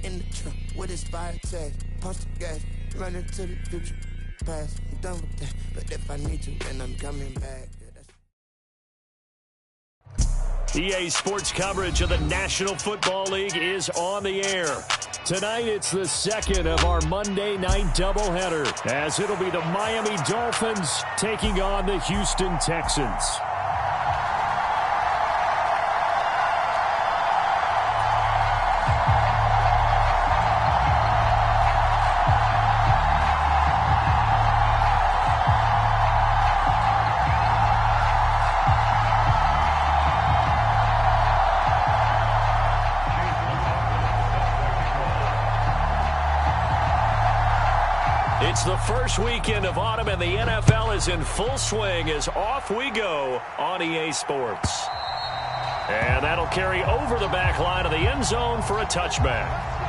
in the truck with his fire tag. Punch the gas, running to the future. Past, I'm done with that. But if I need to, then I'm coming back. EA Sports coverage of the National Football League is on the air. Tonight, it's the second of our Monday night doubleheader, as it'll be the Miami Dolphins taking on the Houston Texans. It's the first weekend of autumn, and the NFL is in full swing as off we go on EA Sports. And that'll carry over the back line of the end zone for a touchback.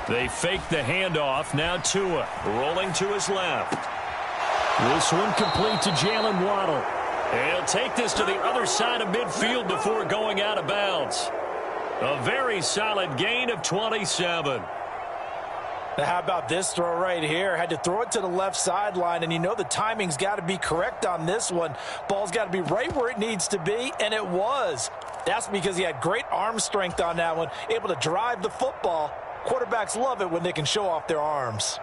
They fake the handoff. Now Tua rolling to his left. This one complete to Jalen Waddle. He'll take this to the other side of midfield before going out of bounds. A very solid gain of 27. Now how about this throw right here? Had to throw it to the left sideline, and you know the timing's got to be correct on this one. Ball's got to be right where it needs to be, and it was. That's because he had great arm strength on that one, able to drive the football. Quarterbacks love it when they can show off their arms.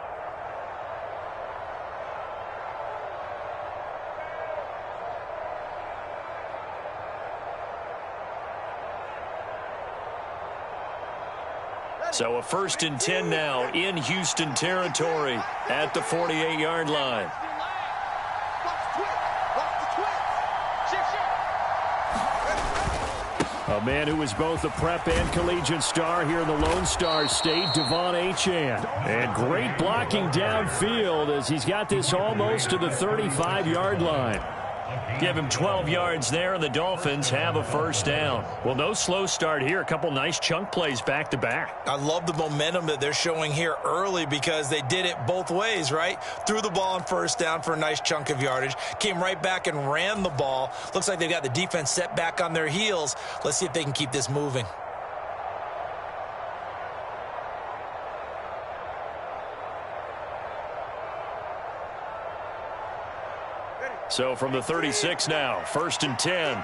So a 1st and 10 now in Houston territory at the 48-yard line. A man who was both a prep and collegiate star here in the Lone Star State, Devon Achane. And great blocking downfield as he's got this almost to the 35-yard line. Give him 12 yards there, and the Dolphins have a first down. Well, no slow start here. A couple nice chunk plays back-to-back. I love the momentum that they're showing here early because they did it both ways, right? Threw the ball on first down for a nice chunk of yardage. Came right back and ran the ball. Looks like they've got the defense set back on their heels. Let's see if they can keep this moving. So from the 36 now, 1st and 10.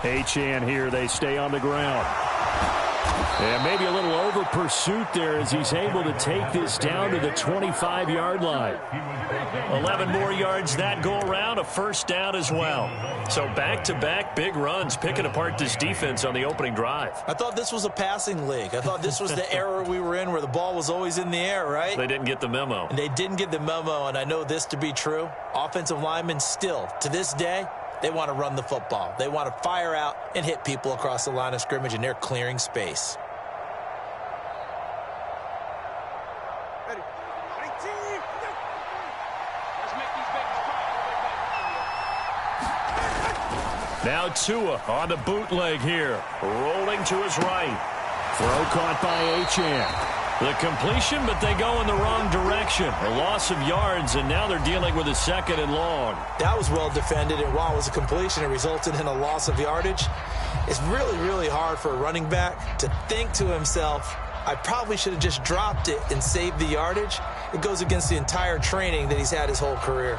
Achane here, they stay on the ground. And maybe a little over pursuit there as he's able to take this down to the 25-yard line. 11 more yards that go around, a first down as well. So back-to-back big runs, picking apart this defense on the opening drive. I thought this was a passing league. I thought this was the era we were in where the ball was always in the air, right? They didn't get the memo. And they didn't get the memo, and I know this to be true. Offensive linemen still, to this day, they want to run the football. They want to fire out and hit people across the line of scrimmage, and they're clearing space. Now Tua on the bootleg here, rolling to his right. Throw caught by Achane. The completion, but they go in the wrong direction. A loss of yards, and now they're dealing with a 2nd and long. That was well defended, and while it was a completion, it resulted in a loss of yardage. It's really, really hard for a running back to think to himself, I probably should have just dropped it and saved the yardage. It goes against the entire training that he's had his whole career.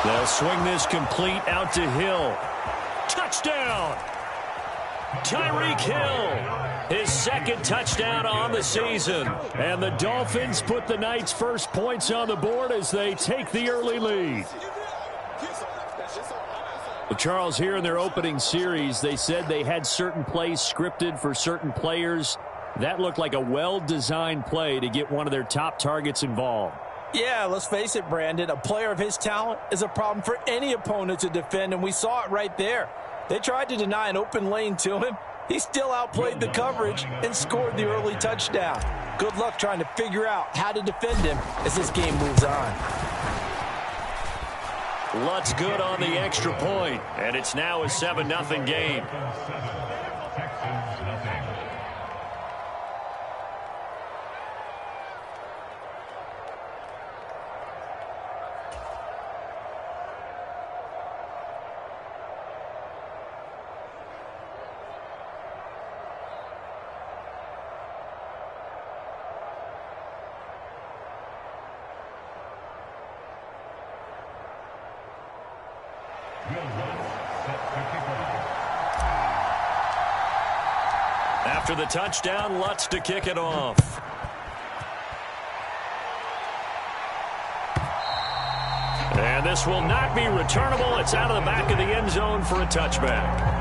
They'll swing this complete out to Hill. Touchdown! Tyreek Hill. his second touchdown on the season. And the Dolphins put the Knights' first points on the board as they take the early lead. Well, Charles, here in their opening series, they said they had certain plays scripted for certain players. That looked like a well-designed play to get one of their top targets involved. Yeah, let's face it, Brandon. A player of his talent is a problem for any opponent to defend, and we saw it right there. They tried to deny an open lane to him. He still outplayed the coverage and scored the early touchdown. Good luck trying to figure out how to defend him as this game moves on. Lutz good on the extra point, and it's now a 7-0 game. After the touchdown, Lutz to kick it off. And this will not be returnable. It's out of the back of the end zone for a touchback.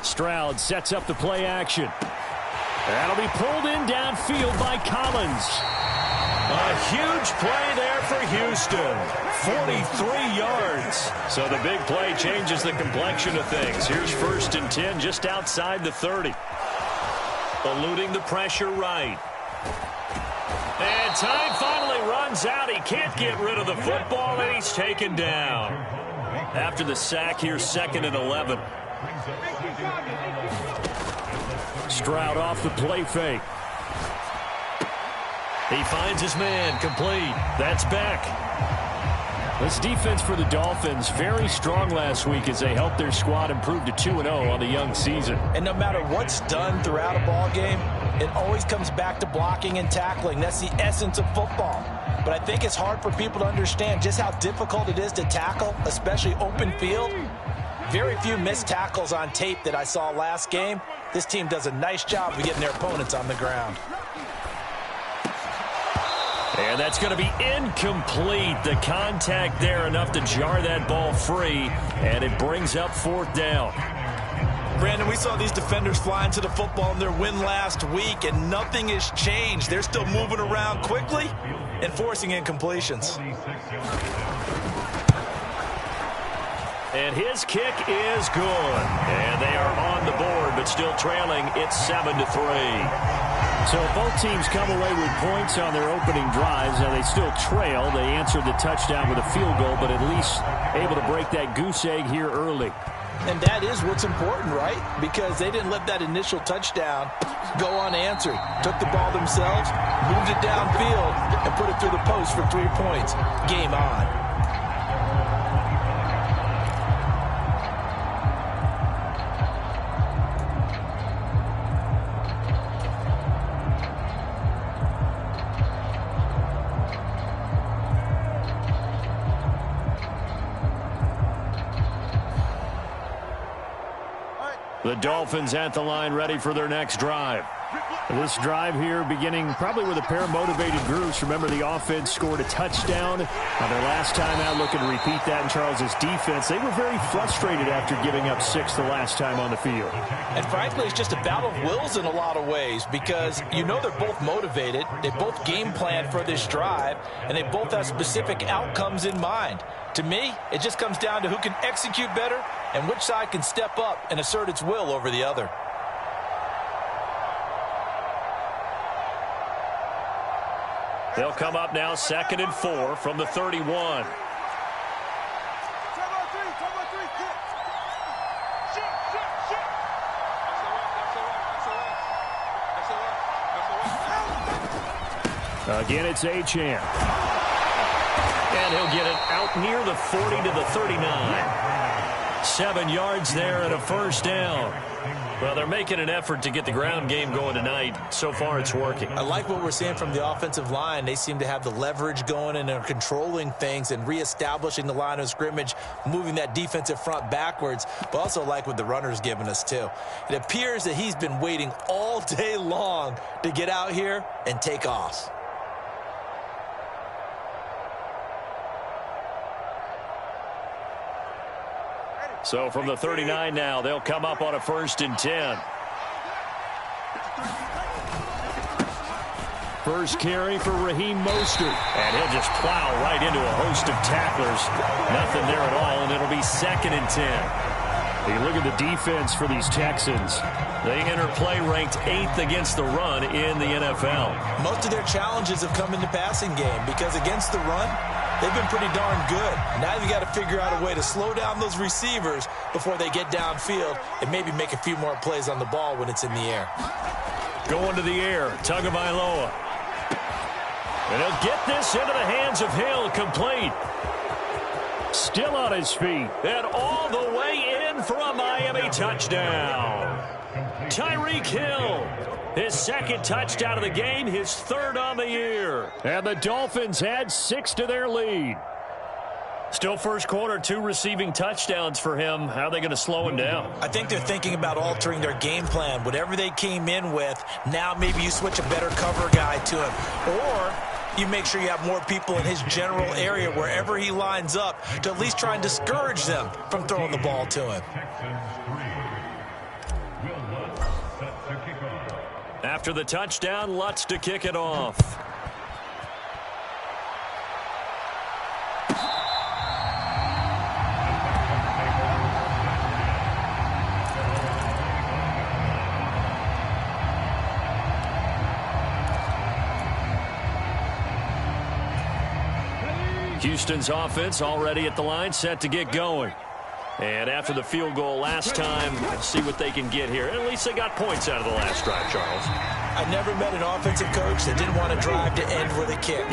Stroud sets up the play action. That'll be pulled in downfield by Collins. A huge play there for Houston. 43 yards. So the big play changes the complexion of things. Here's 1st and 10 just outside the 30. Eluding the pressure right. And time finally runs out. He can't get rid of the football, and he's taken down. After the sack, here's 2nd and 11. Stroud off the play fake. He finds his man, complete. That's Beck. This defense for the Dolphins, very strong last week as they helped their squad improve to 2-0 on the young season. And no matter what's done throughout a ball game, it always comes back to blocking and tackling. That's the essence of football. But I think it's hard for people to understand just how difficult it is to tackle, especially open field. Very few missed tackles on tape that I saw last game. This team does a nice job of getting their opponents on the ground. And that's going to be incomplete. The contact there enough to jar that ball free, and it brings up 4th down. Brandon, we saw these defenders fly into the football in their win last week, and nothing has changed. They're still moving around quickly and forcing incompletions. And his kick is good. And they are on the board, but still trailing. It's 7-3. So both teams come away with points on their opening drives. Now they still trail. They answered the touchdown with a field goal, but at least able to break that goose egg here early. And that is what's important, right? Because they didn't let that initial touchdown go unanswered. Took the ball themselves, moved it downfield, and put it through the post for 3 points. Game on. The Dolphins at the line ready for their next drive. This drive here beginning probably with a pair of motivated groups. Remember, the offense scored a touchdown on their last time out, looking to repeat that in Charles's defense. They were very frustrated after giving up 6 the last time on the field. And frankly, it's just a battle of wills in a lot of ways because you know they're both motivated. They both game plan for this drive, and they both have specific outcomes in mind. To me, it just comes down to who can execute better and which side can step up and assert its will over the other. They'll come up now 2nd and 4 from the 31. Again, it's Achane. And he'll get it out near the 40 to the 39. 7 yards there and a first down. Well, they're making an effort to get the ground game going tonight. So far, it's working. I like what we're seeing from the offensive line. They seem to have the leverage going and are controlling things and reestablishing the line of scrimmage, moving that defensive front backwards, but also like what the runner's giving us, too. It appears that he's been waiting all day long to get out here and take off. So from the 39 now, they'll come up on a 1st and 10. First carry for Raheem Mostert. And he'll just plow right into a host of tacklers. Nothing there at all, and it'll be 2nd and 10. You look at the defense for these Texans. They enter play ranked 8th against the run in the NFL. Most of their challenges have come in the passing game because against the run, they've been pretty darn good. Now you got to figure out a way to slow down those receivers before they get downfield and maybe make a few more plays on the ball when it's in the air. Going to the air, Tagovailoa. And he'll get this into the hands of Hill, complete. Still on his feet, and all the way in for a Miami touchdown. Tyreek Hill, his 2nd touchdown of the game, his 3rd on the year. And the Dolphins add 6 to their lead. Still first quarter, 2 receiving touchdowns for him. How are they going to slow him down? I think they're thinking about altering their game plan. Whatever they came in with, now maybe you switch a better cover guy to him. Or you make sure you have more people in his general area wherever he lines up to at least try and discourage them from throwing the ball to him. After the touchdown, Lutz to kick it off. Houston's offense already at the line, set to get going. And after the field goal last time, let's see what they can get here. At least they got points out of the last drive, Charles. I never met an offensive coach that didn't want to drive to end with a kick.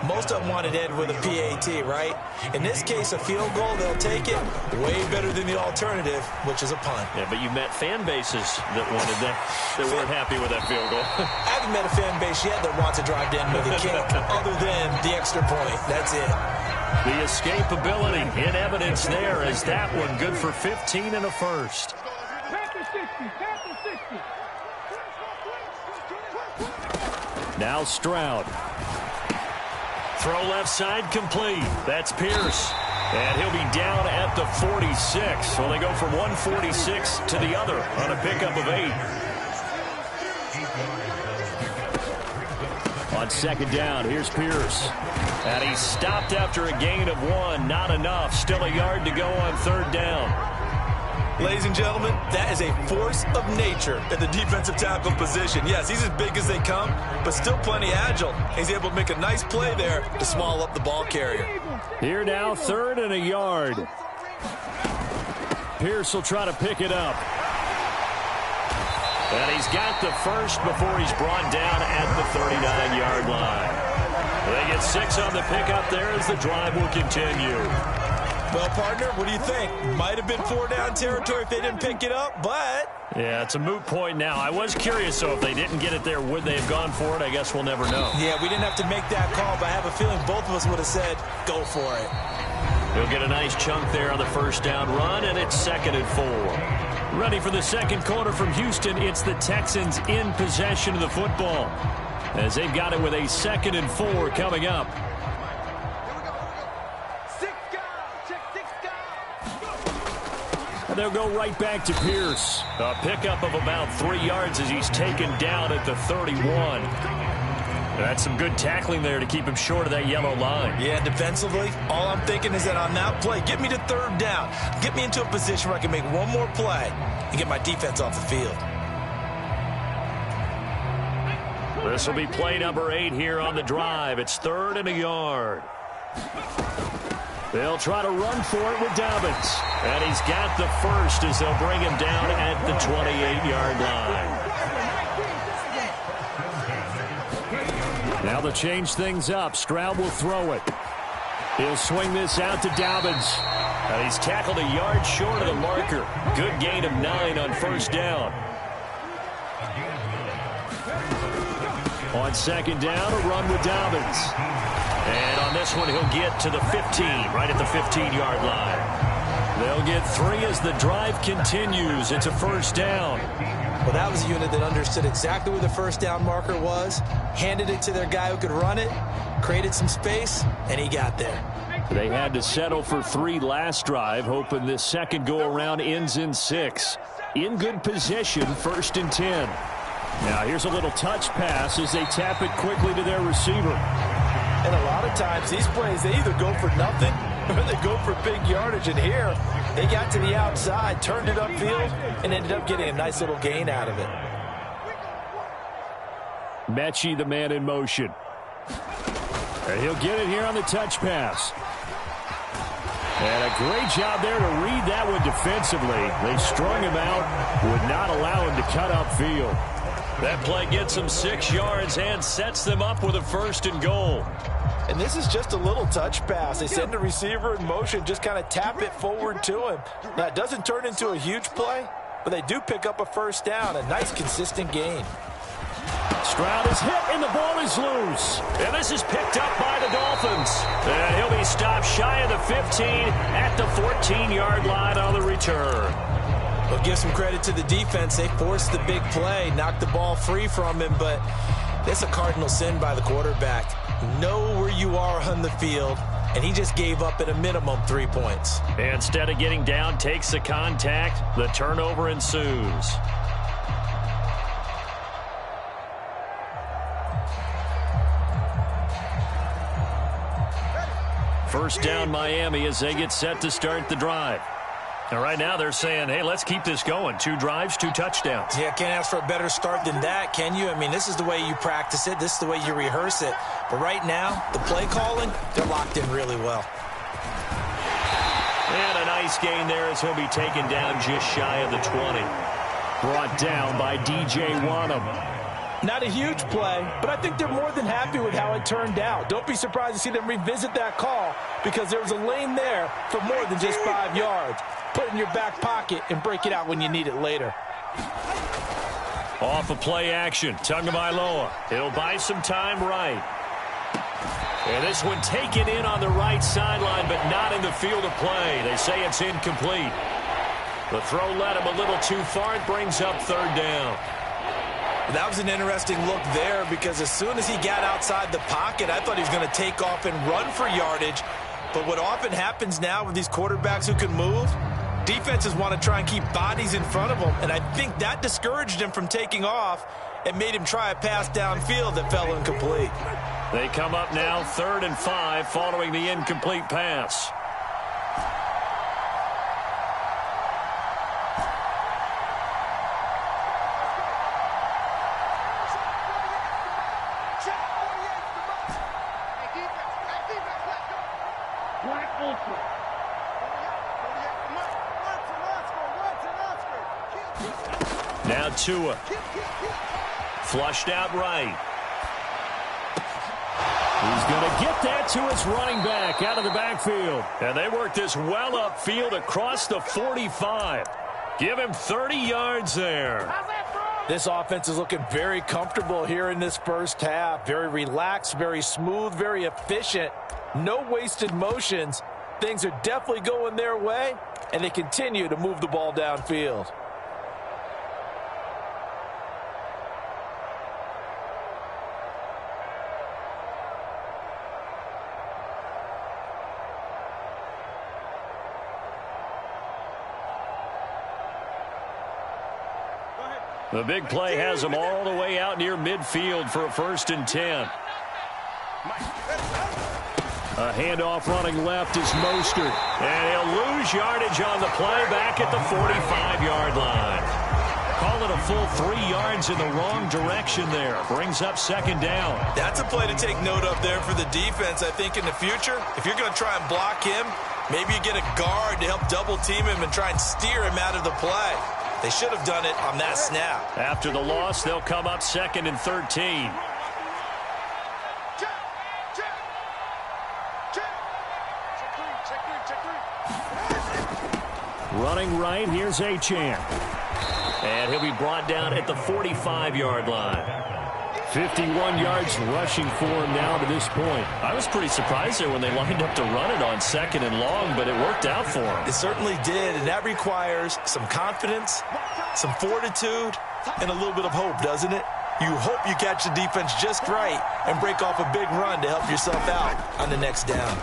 Most of them wanted to end with a PAT, right? In this case, a field goal, they'll take it. Way better than the alternative, which is a punt. Yeah, but you met fan bases that wanted that, that weren't happy with that field goal. I haven't met a fan base yet that wants to drive to end with a kick, other than the extra point. That's it. The escapability in evidence there as that one good for 15 and a first. Now Stroud. Throw left side complete. That's Pierce. And he'll be down at the 46. So they go from 146 to the other on a pickup of 8. On 2nd down, here's Pierce. And he's stopped after a gain of 1. Not enough. Still a yard to go on 3rd down. Ladies and gentlemen, that is a force of nature at the defensive tackle position. Yes, he's as big as they come, but still plenty agile. He's able to make a nice play there to small up the ball carrier. Here now, 3rd and a yard. Pierce will try to pick it up. And he's got the first before he's brought down at the 39-yard line. They get 6 on the pickup there as the drive will continue. Well, partner, what do you think? Might have been 4-down territory if they didn't pick it up, but... Yeah, it's a moot point now. I was curious, though, if they didn't get it there, would they have gone for it? I guess we'll never know. Yeah, we didn't have to make that call, but I have a feeling both of us would have said, go for it. He'll get a nice chunk there on the 1st down run, and it's 2nd and 4. Ready for the 2nd quarter from Houston. It's the Texans in possession of the football, as they've got it with a 2nd and 4 coming up. And they'll go right back to Pierce. A pickup of about 3 yards as he's taken down at the 31. That's some good tackling there to keep him short of that yellow line. Yeah, defensively, all I'm thinking is that on that play, get me to 3rd down. Get me into a position where I can make one more play and get my defense off the field. This will be play number 8 here on the drive. It's 3rd and a yard. They'll try to run for it with Dobbins. And he's got the first as they'll bring him down at the 28-yard line. Now they'll change things up. Stroud will throw it. He'll swing this out to Dobbins. And he's tackled a yard short of the marker. Good gain of 9 on first down. On second down, a run with Dobbins. And on this one, he'll get to the 15, right at the 15-yard line. They'll get 3 as the drive continues. It's a first down. Well, that was a unit that understood exactly where the first down marker was, handed it to their guy who could run it, created some space, and he got there. They had to settle for 3 last drive, hoping this second go-around ends in 6. In good position, 1st and 10. Now here's a little touch pass as they tap it quickly to their receiver. And a lot of times these plays, they either go for nothing or they go for big yardage. And here, they got to the outside, turned it upfield, and ended up getting a nice little gain out of it. Mechie, the man in motion. And he'll get it here on the touch pass. And a great job there to read that one defensively. They strung him out, would not allow him to cut upfield. That play gets them 6 yards and sets them up with a 1st and goal. And this is just a little touch pass. They send the receiver in motion, just kind of tap it forward to him. Now, it doesn't turn into a huge play, but they do pick up a first down, a nice consistent gain. Stroud is hit, and the ball is loose. And this is picked up by the Dolphins. And he'll be stopped shy of the 15 at the 14-yard line on the return. We'll give some credit to the defense. They forced the big play, knocked the ball free from him, but that's a cardinal sin by the quarterback. Know where you are on the field, and he just gave up at a minimum 3 points. Instead of getting down, takes the contact. The turnover ensues. First down, Miami, as they get set to start the drive. And right now they're saying, hey, let's keep this going. 2 drives, 2 touchdowns. Yeah, can't ask for a better start than that, can you? I mean, this is the way you practice it. This is the way you rehearse it. But right now, the play calling, they're locked in really well. And a nice gain there as he'll be taken down just shy of the 20. Brought down by DJ Wanham. Not a huge play, but I think they're more than happy with how it turned out. Don't be surprised to see them revisit that call because there was a lane there for more than just 5 yards. Put it in your back pocket and break it out when you need it later. Off of play action, Tagovailoa. He'll buy some time right. And this one taken in on the right sideline, but not in the field of play. They say it's incomplete. The throw led him a little too far. It brings up 3rd down. That was an interesting look there because as soon as he got outside the pocket, I thought he was going to take off and run for yardage. But what often happens now with these quarterbacks who can move, defenses want to try and keep bodies in front of them. And I think that discouraged him from taking off and made him try a pass downfield that fell incomplete. They come up now 3rd and 5 following the incomplete pass. Now Tua. Flushed out right. He's going to get that to his running back out of the backfield. And they work this well upfield across the 45. Give him 30 yards there. This offense is looking very comfortable here in this first half. Very relaxed, very smooth, very efficient. No wasted motions. Things are definitely going their way, and they continue to move the ball downfield. The big play has him all the way out near midfield for a 1st and 10. A handoff running left is Mostert. And he'll lose yardage on the play back at the 45-yard line. Call pulling a full 3 yards in the wrong direction there. Brings up second down. That's a play to take note of there for the defense. I think in the future, if you're going to try and block him, maybe you get a guard to help double team him and try and steer him out of the play. They should have done it on that snap. After the loss, they'll come up 2nd and 13. Running right, here's Achane. And he'll be brought down at the 45-yard line. 51 yards rushing for him now to this point. I was pretty surprised there when they lined up to run it on 2nd and long, but it worked out for him. It certainly did, and that requires some confidence, some fortitude, and a little bit of hope, doesn't it? You hope you catch the defense just right and break off a big run to help yourself out on the next down.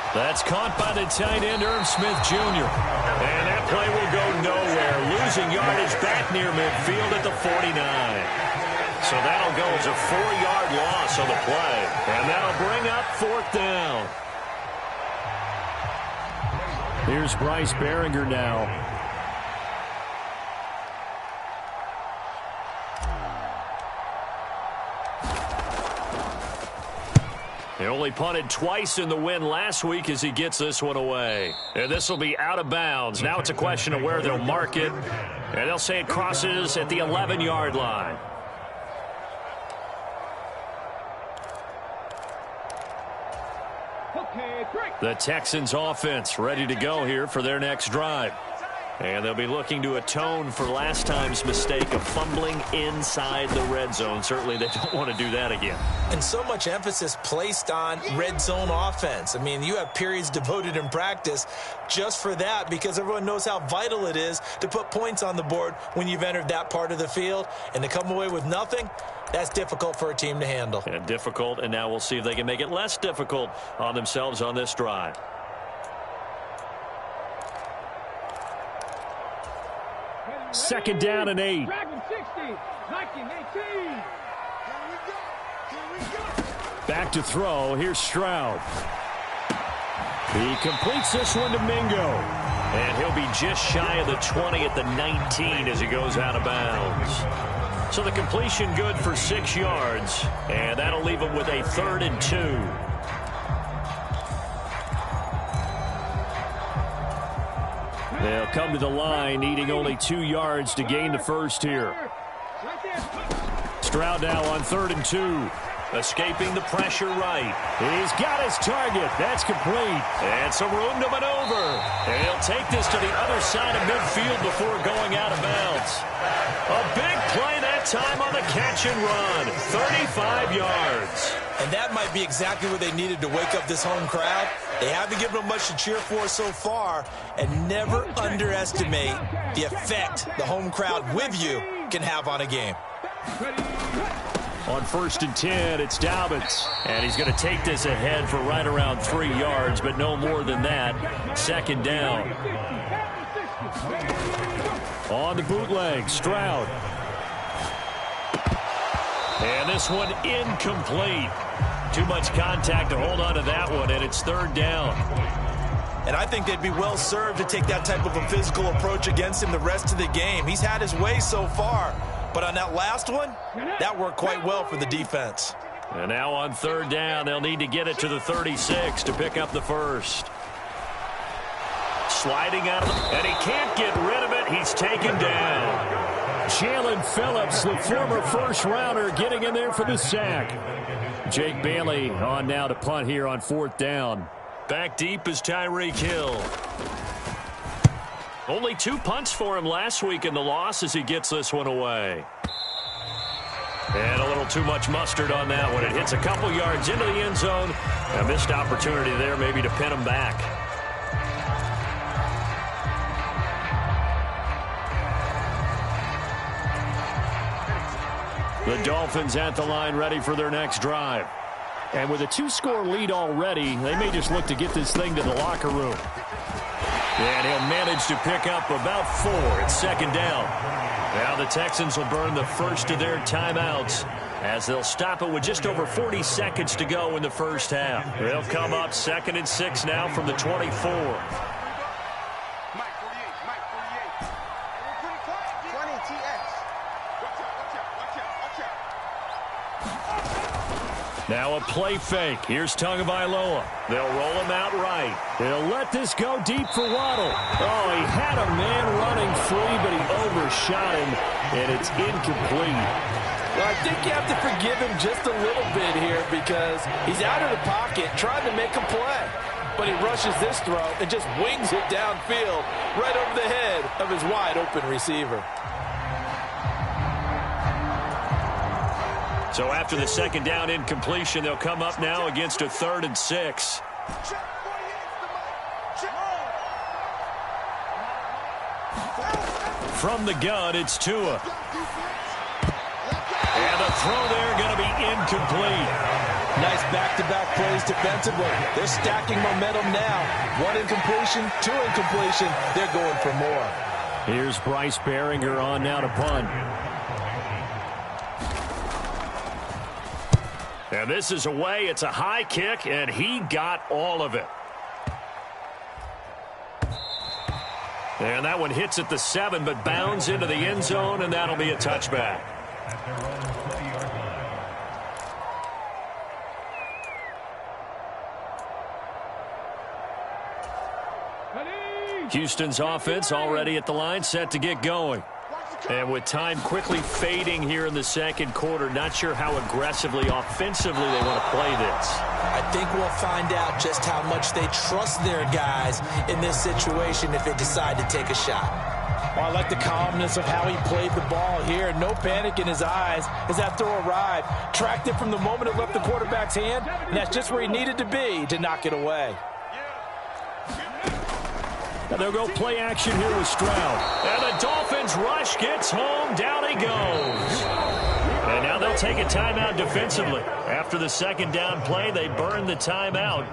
That's caught by the tight end, Irv Smith Jr. And that play will go nowhere. Losing yardage back near midfield at the 49. So that'll go as a 4-yard loss on the play. And that'll bring up 4th down. Here's Bryce Behringer now. He only punted twice in the win last week as he gets this one away. And this will be out of bounds. Now it's a question of where they'll mark it. And they'll say it crosses at the 11-yard line. The Texans offense ready to go here for their next drive. And they'll be looking to atone for last time's mistake of fumbling inside the red zone. Certainly they don't want to do that again. And so much emphasis placed on red zone offense. I mean, you have periods devoted in practice just for that because everyone knows how vital it is to put points on the board when you've entered that part of the field. And to come away with nothing, that's difficult for a team to handle. And difficult, and now we'll see if they can make it less difficult on themselves on this drive. Second down and 8. Back to throw. Here's Stroud. He completes this one to Mingo. And he'll be just shy of the 20 at the 19 as he goes out of bounds. So the completion good for 6 yards. And that'll leave him with a 3rd and 2. They'll come to the line, needing only 2 yards to gain the first here. Stroud now on 3rd and 2. Escaping the pressure right. He's got his target. That's complete. And some room to maneuver. And he'll take this to the other side of midfield before going out of bounds. A big play that time on the catch and run. 35 yards. And that might be exactly what they needed to wake up this home crowd. They haven't given them much to cheer for so far. And never underestimate the effect the home crowd with you can have on a game. On 1st and 10, it's Dobbins. And he's going to take this ahead for right around 3 yards, but no more than that. 2nd down. On the bootleg, Stroud. And this one incomplete. Too much contact to hold on to that one, and it's 3rd down. And I think they'd be well served to take that type of a physical approach against him the rest of the game. He's had his way so far. But on that last one, that worked quite well for the defense. And now on 3rd down, they'll need to get it to the 36 to pick up the first. Sliding out of it, and he can't get rid of it. He's taken down. Jalen Phillips, the former first-rounder, getting in there for the sack. Jake Bailey on now to punt here on 4th down. Back deep is Tyreek Hill. Only 2 punts for him last week in the loss as he gets this one away. And a little too much mustard on that one. It hits a couple yards into the end zone. A missed opportunity there maybe to pin him back. The Dolphins at the line ready for their next drive. And with a 2-score lead already, they may just look to get this thing to the locker room. And he'll manage to pick up about 4 at 2nd down. Now the Texans will burn the first of their timeouts as they'll stop it with just over 40 seconds to go in the first half. They'll come up 2nd and 6 now from the 24. play fake. Here's Tagovailoa. They'll roll him out right. He'll let this go deep for Waddle. Oh, he had a man running free, but he overshot him, and it's incomplete. Well, I think you have to forgive him just a little bit here because he's out of the pocket trying to make a play. But he rushes this throw and just wings it downfield right over the head of his wide-open receiver. So after the second down incompletion, they'll come up now against a 3rd and 6. From the gun, it's Tua. And the throw there going to be incomplete. Nice back-to-back plays defensively. They're stacking momentum now. 1 incompletion, 2 incompletion. They're going for more. Here's Bryce Behringer on now to punt. And this is away. It's a high kick, and he got all of it. And that one hits at the 7, but bounds into the end zone, and that'll be a touchback. Houston's offense already at the line, set to get going. And with time quickly fading here in the second quarter, not sure how aggressively, offensively they want to play this. I think we'll find out just how much they trust their guys in this situation if they decide to take a shot. Well, I like the calmness of how he played the ball here. No panic in his eyes as that throw arrived. Tracked it from the moment it left the quarterback's hand, and that's just where he needed to be to knock it away. Now they'll go play action here with Stroud. And the Dolphins rush gets home. Down he goes. And now they'll take a timeout defensively. After the second down play, they burn the timeout,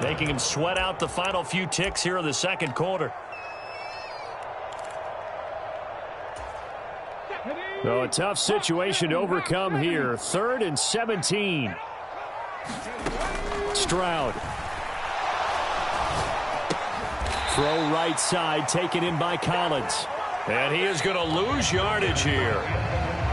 making him sweat out the final few ticks here in the second quarter. So a tough situation to overcome here. 3rd and 17. Stroud. Throw right side, taken in by Collins. And he is going to lose yardage here.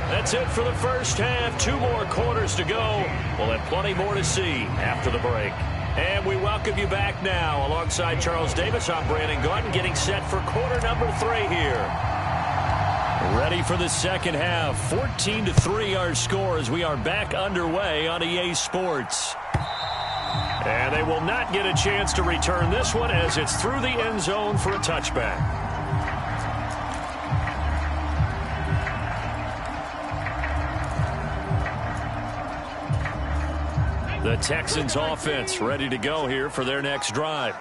That's it for the first half. 2 more quarters to go. We'll have plenty more to see after the break. And we welcome you back now. Alongside Charles Davis, I'm Brandon Gordon, getting set for quarter number 3 here. Ready for the second half. 14-3 our score as we are back underway on EA Sports. And they will not get a chance to return this one as it's through the end zone for a touchback. The Texans offense ready to go here for their next drive.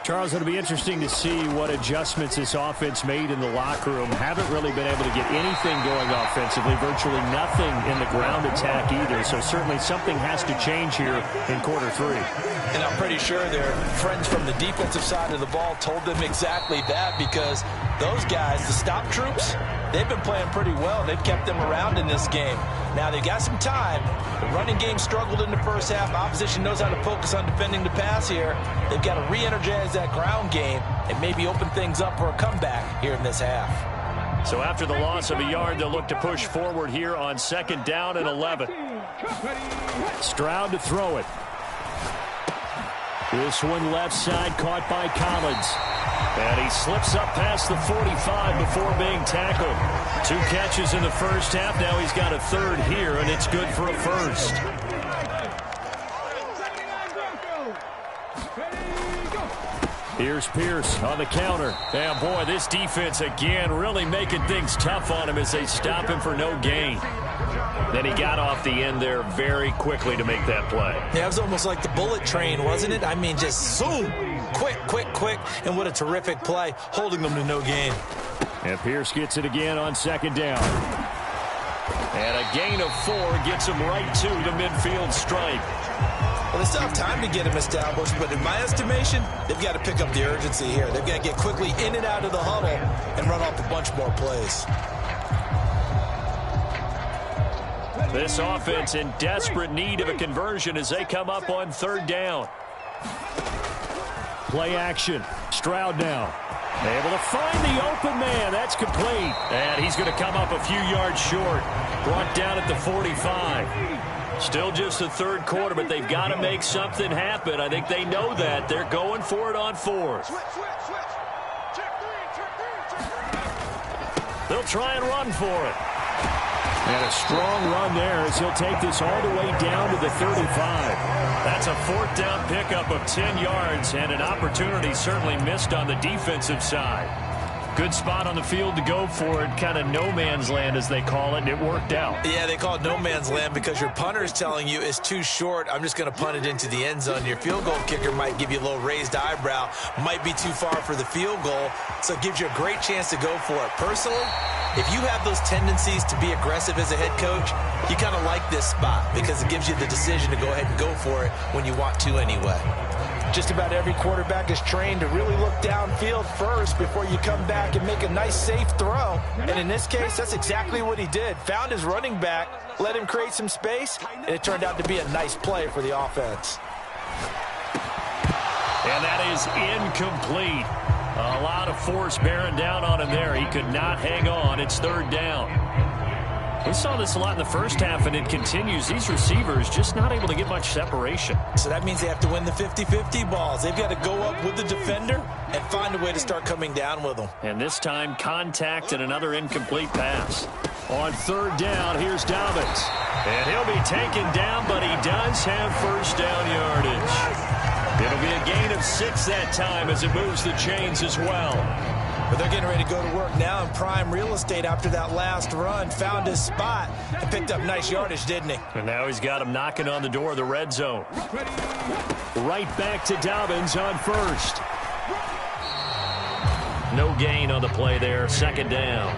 Charles, it'll be interesting to see what adjustments this offense made in the locker room. Haven't really been able to get anything going offensively, virtually nothing in the ground attack either. So certainly something has to change here in quarter 3. And I'm pretty sure their friends from the defensive side of the ball told them exactly that, because those guys, the stop troops, they've been playing pretty well. They've kept them around in this game. Now they've got some time. The running game struggled in the first half. Opposition knows how to focus on defending the pass here. They've got to re-energize that ground game and maybe open things up for a comeback here in this half. So after the loss of a yard, they'll look to push forward here on 2nd down and 11. Stroud to throw it. This one left side caught by Collins. And he slips up past the 45 before being tackled. 2 catches in the first half. Now he's got a 3rd here, and it's good for a 1st. Here's Pierce on the counter. And boy, this defense again really making things tough on him as they stop him for no gain. Then he got off the end there very quickly to make that play. Yeah, it was almost like the bullet train, wasn't it? I mean, just zoom. Quick, quick, quick. And what a terrific play, holding them to no gain. And Pierce gets it again on 2nd down. And a gain of 4 gets him right to the midfield stripe. Well, they still have time to get him established, but in my estimation, they've got to pick up the urgency here. They've got to get quickly in and out of the huddle and run off a bunch more plays. This offense in desperate need of a conversion as they come up on 3rd down. Play action. Stroud now. Able to find the open man. That's complete. And he's going to come up a few yards short. Brought down at the 45. Still just the third quarter, but they've got to make something happen. I think they know that. They're going for it on fourth. They'll try and run for it. And a strong run there as he'll take this all the way down to the 35. That's a fourth down pickup of 10 yards and an opportunity certainly missed on the defensive side. Good spot on the field to go for it, kind of no man's land as they call it, and it worked out. Yeah, they call it no man's land because your punter is telling you it's too short. I'm just going to punt it into the end zone. Your field goal kicker might give you a little raised eyebrow, might be too far for the field goal, so it gives you a great chance to go for it. Personally, if you have those tendencies to be aggressive as a head coach, you kind of like this spot because it gives you the decision to go ahead and go for it when you want to anyway. Just about every quarterback is trained to really look downfield first before you come back and make a nice, safe throw. And in this case, that's exactly what he did. Found his running back, let him create some space, and it turned out to be a nice play for the offense. And that is incomplete. A lot of force bearing down on him there. He could not hang on. It's third down. We saw this a lot in the first half, and it continues. These receivers just not able to get much separation. So that means they have to win the 50-50 balls. They've got to go up with the defender and find a way to start coming down with them. And this time, contact and another incomplete pass. On third down, here's Dobbins. And he'll be taken down, but he does have first down yardage. It'll be a gain of 6 that time as it moves the chains as well. But they're getting ready to go to work now in prime real estate after that last run. Found his spot and picked up nice yardage, didn't he? And now he's got him knocking on the door of the red zone. Right back to Dobbins on first. No gain on the play there. Second down.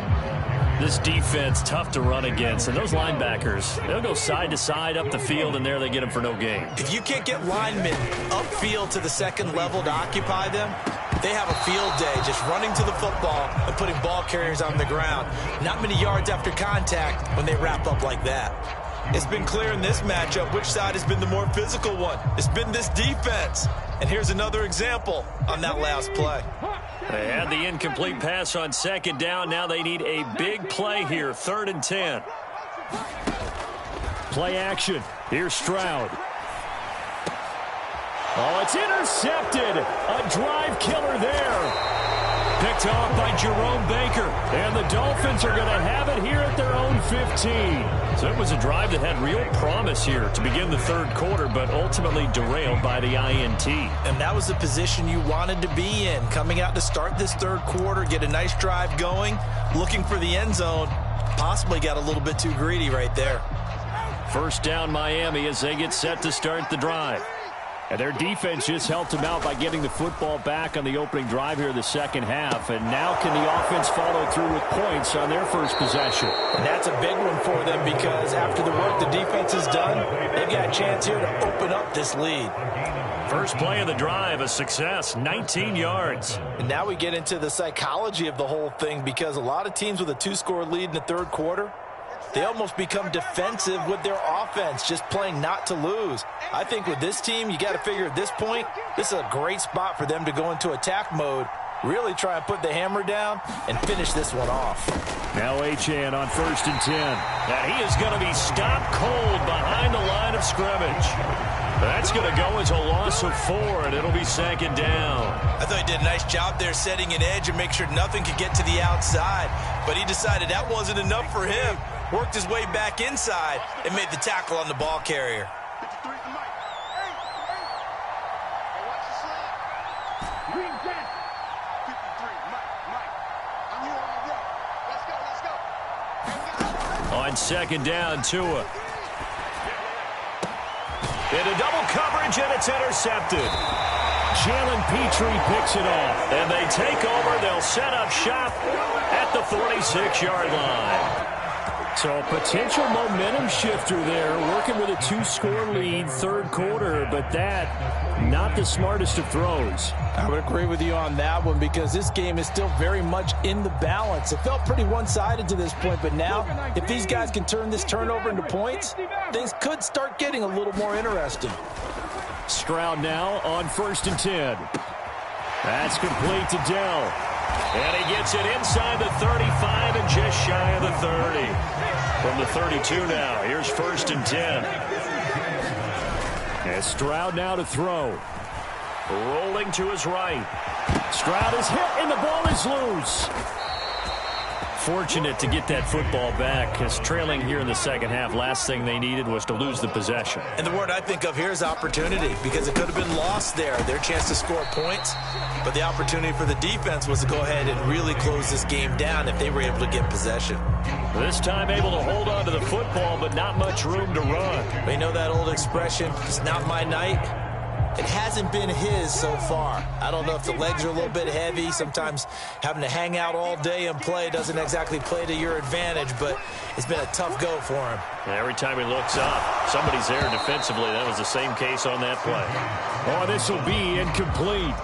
This defense, tough to run against. And those linebackers, they'll go side to side up the field, and there they get them for no gain. If you can't get linemen upfield to the second level to occupy them, they have a field day just running to the football and putting ball carriers on the ground. Not many yards after contact when they wrap up like that. It's been clear in this matchup which side has been the more physical one. It's been this defense. And here's another example on that last play. They had the incomplete pass on second down. Now they need a big play here, 3rd and 10. Play action. Here's Stroud. Oh, it's intercepted. A drive killer there. Picked off by Jerome Baker. And the Dolphins are going to have it here at their own 15. So it was a drive that had real promise here to begin the third quarter, but ultimately derailed by the INT. And that was the position you wanted to be in. Coming out to start this third quarter, get a nice drive going, looking for the end zone. Possibly got a little bit too greedy right there. First down Miami as they get set to start the drive. And their defense just helped them out by getting the football back on the opening drive here in the second half. And now can the offense follow through with points on their first possession? And that's a big one for them because after the work the defense has done, they've got a chance here to open up this lead. First play of the drive, a success, 19 yards. And now we get into the psychology of the whole thing because a lot of teams with a 2-score lead in the third quarter, they almost become defensive with their offense, just playing not to lose. I think with this team, you got to figure at this point, this is a great spot for them to go into attack mode, really try and put the hammer down and finish this one off. Now Achane on 1st and 10. And he is going to be stopped cold behind the line of scrimmage. That's going to go as a loss of 4, and it'll be second down. I thought he did a nice job there setting an edge and make sure nothing could get to the outside. But he decided that wasn't enough for him. Worked his way back inside and made the tackle on the ball carrier. On second down, Tua. Into double coverage, and it's intercepted. Jalen Petrie picks it off. And they take over. They'll set up shop at the 46-yard line. So a potential momentum shifter there, working with a 2-score lead, third quarter, but that, not the smartest of throws. I would agree with you on that one because this game is still very much in the balance. It felt pretty one-sided to this point, but now, if these guys can turn this turnover into points, things could start getting a little more interesting. Stroud now on 1st and 10. That's complete to Dell. And he gets it inside the 35 and just shy of the 30. From the 32 now, here's 1st and 10. As Stroud now to throw. Rolling to his right. Stroud is hit, and the ball is loose. Fortunate to get that football back, as trailing here in the second half. Last thing they needed was to lose the possession. And the word I think of here is opportunity, because it could have been lost there, their chance to score points. But the opportunity for the defense was to go ahead and really close this game down if they were able to get possession. This time able to hold on to the football, but not much room to run. We know that old expression, it's not my night. It hasn't been his so far. I don't know if the legs are a little bit heavy. Sometimes having to hang out all day and play doesn't exactly play to your advantage, but it's been a tough go for him. Every time he looks up, somebody's there defensively. That was the same case on that play. Oh, this will be incomplete.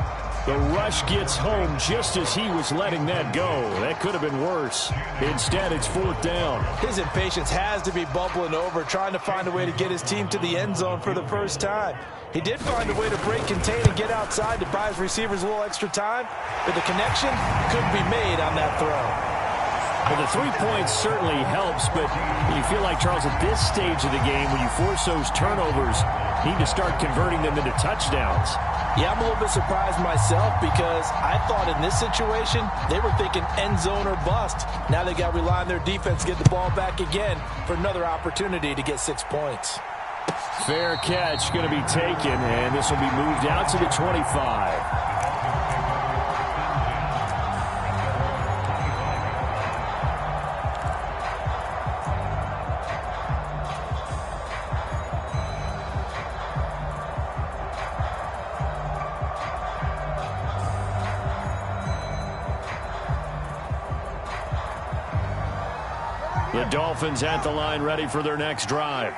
The rush gets home just as he was letting that go. That could have been worse. Instead, it's fourth down. His impatience has to be bubbling over, trying to find a way to get his team to the end zone for the first time. He did find a way to break contain and get outside to buy his receivers a little extra time, but the connection couldn't be made on that throw. Well, the 3 points certainly helps, but you feel like, Charles, at this stage of the game, when you force those turnovers, you need to start converting them into touchdowns. Yeah, I'm a little bit surprised myself, because I thought in this situation they were thinking end zone or bust. Now they got to rely on their defense to get the ball back again for another opportunity to get 6 points. Fair catch going to be taken, and this will be moved out to the 25. The Dolphins at the line, ready for their next drive.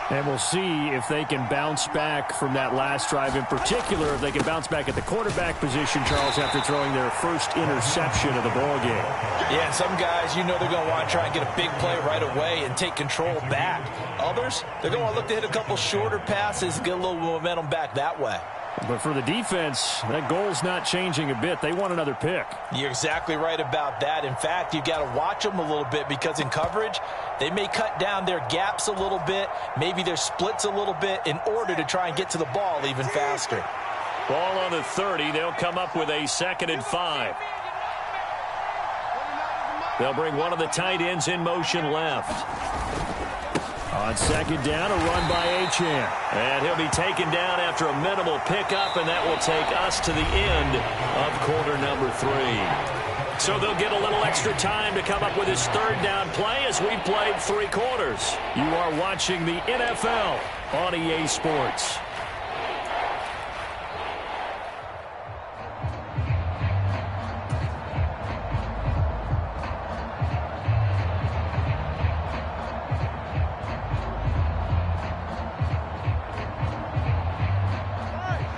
And we'll see if they can bounce back from that last drive, in particular if they can bounce back at the quarterback position, Charles, after throwing their first interception of the ball game. Yeah, some guys, you know they're going to want to try and get a big play right away and take control back. Others, they're going to want to look to hit a couple shorter passes, get a little momentum back that way. But for the defense, that goal's not changing a bit. They want another pick. You're exactly right about that. In fact, you've got to watch them a little bit, because in coverage, they may cut down their gaps a little bit, maybe their splits a little bit, in order to try and get to the ball even faster. Ball on the 30. They'll come up with a 2nd and 5. They'll bring one of the tight ends in motion left. On 2nd down, a run by Achane. And he'll be taken down after a minimal pickup, and that will take us to the end of quarter number 3. So they'll get a little extra time to come up with his 3rd down play as we've played 3 quarters. You are watching the NFL on EA Sports.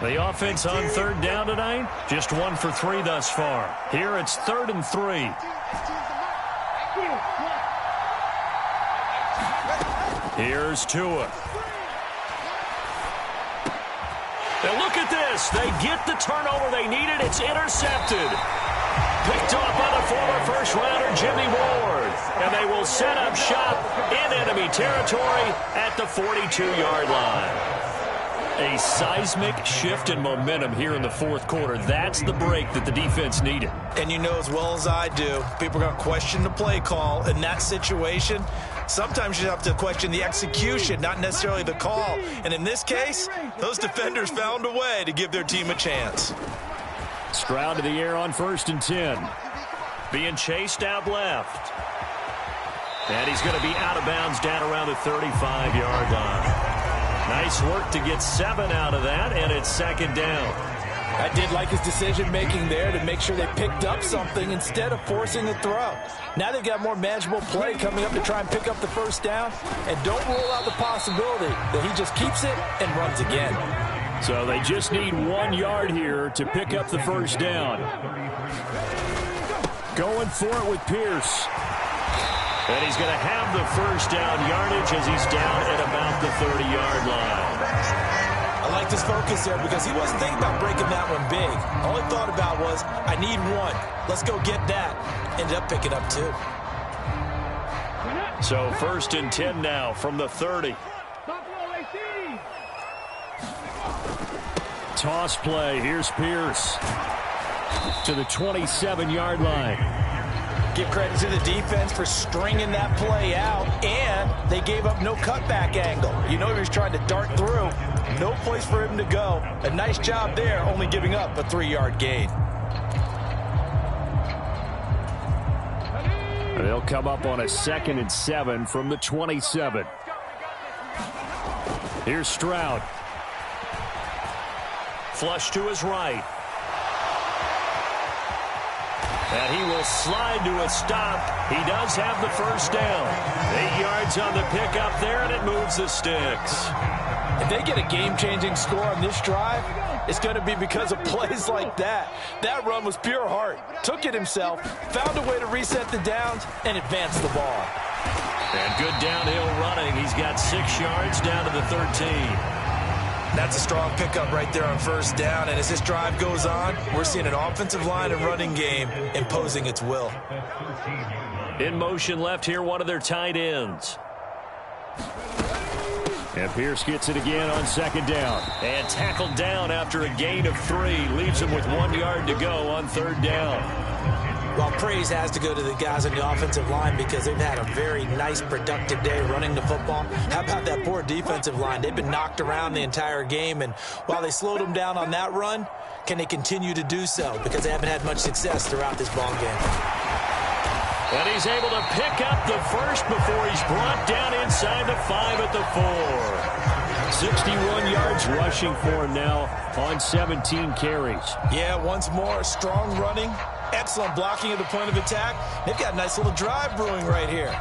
The offense on 3rd down tonight, just 1 for 3 thus far. Here it's 3rd and 3. Here's Tua. And look at this. They get the turnover they needed. It's intercepted. Picked off by the former first-rounder Jimmy Ward. And they will set up shop in enemy territory at the 42-yard line. A seismic shift in momentum here in the 4th quarter. That's the break that the defense needed. And you know as well as I do, people are going to question the play call in that situation. Sometimes you have to question the execution, not necessarily the call. And in this case, those defenders found a way to give their team a chance. Stroud to the air on 1st and 10. Being chased out left. And he's going to be out of bounds down around the 35-yard line. Nice work to get 7 out of that, and it's 2nd down. I did like his decision-making there to make sure they picked up something instead of forcing the throw. Now they've got more manageable play coming up to try and pick up the 1st down, and don't rule out the possibility that he just keeps it and runs again. So they just need 1 yard here to pick up the 1st down. Going for it with Pierce. And he's going to have the 1st down yardage as he's down at about the 30-yard line. I like this focus there, because he wasn't thinking about breaking that one big. All he thought about was, I need 1. Let's go get that. Ended up picking up 2. So 1st and 10 now from the 30. toss play. Here's Pierce to the 27-yard line. Give credit to the defense for stringing that play out, and they gave up no cutback angle. You know he was trying to dart through. No place for him to go. A nice job there, only giving up a 3-yard gain. They'll come up on a 2nd and 7 from the 27. Here's Stroud. Flush to his right. And he will slide to a stop. He does have the first down. 8 yards on the pickup there, and it moves the sticks. If they get a game-changing score on this drive, it's going to be because of plays like that. That run was pure heart. Took it himself, found a way to reset the downs, and advance the ball. And good downhill running. He's got 6 yards down to the 13. That's a strong pickup right there on first down. And as this drive goes on, we're seeing an offensive line and running game imposing its will. In motion left here, one of their tight ends. And Pierce gets it again on 2nd down. And tackled down after a gain of 3. Leaves him with 1 yard to go on 3rd down. Well, praise has to go to the guys on the offensive line because they've had a very nice, productive day running the football. How about that poor defensive line? They've been knocked around the entire game, and while they slowed them down on that run, can they continue to do so? Because they haven't had much success throughout this ball game. And he's able to pick up the first before he's brought down inside the 5 at the 4. 61 yards rushing for him now on 17 carries. Yeah, once more, strong running. Excellent blocking at the point of attack. They've got a nice little drive brewing right here.